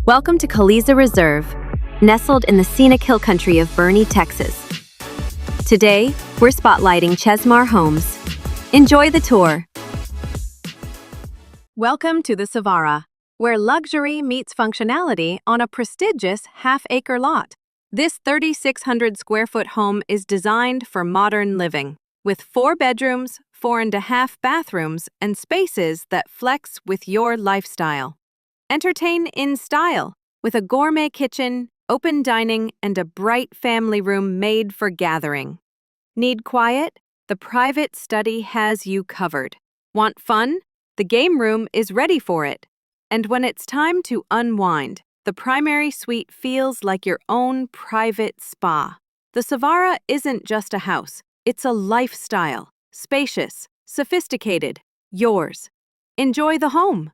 Welcome to Caliza Reserve, nestled in the scenic hill country of Boerne, Texas. Today, we're spotlighting Chesmar Homes. Enjoy the tour. Welcome to the Savara, where luxury meets functionality on a prestigious half-acre lot. This 3,600 square foot home is designed for modern living, with 4 bedrooms, 4.5 bathrooms, and spaces that flex with your lifestyle. Entertain in style with a gourmet kitchen, open dining, and a bright family room made for gathering. Need quiet? The private study has you covered. Want fun? The game room is ready for it. And when it's time to unwind, the primary suite feels like your own private spa. The Savara isn't just a house, it's a lifestyle. Spacious, sophisticated, yours. Enjoy the home.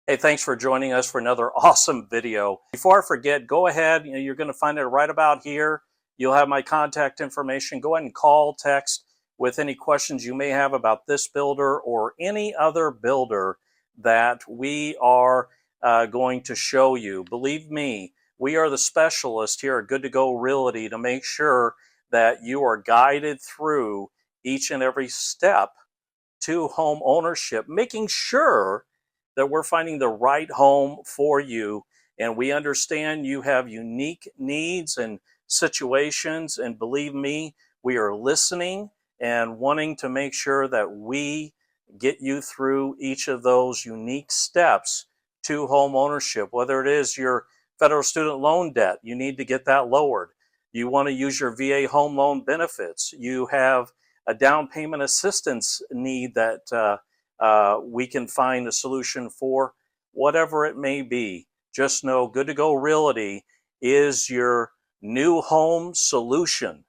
Hey, thanks for joining us for another awesome video. Before I forget, go ahead, you're going to find it right about here. You'll have my contact information. Go ahead and call, text with any questions you may have about this builder or any other builder that we are going to show you. Believe me, we are the specialists here at Good to Go Realty to make sure that you are guided through each and every step to home ownership, making sure that we're finding the right home for you. And we understand you have unique needs and situations. And believe me, we are listening and wanting to make sure that we get you through each of those unique steps to home ownership. Whether it is your federal student loan debt, you need to get that lowered. You want to use your VA home loan benefits. You have a down payment assistance need that we can find a solution for. Whatever it may be, just know Good to Go Realty is your new home solution.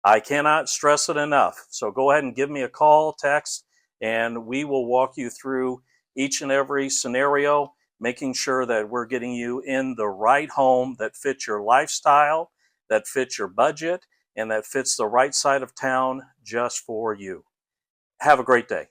I cannot stress it enough. So go ahead and give me a call, text, and we will walk you through each and every scenario, making sure that we're getting you in the right home that fits your lifestyle, that fits your budget, and that fits the right side of town just for you. Have a great day.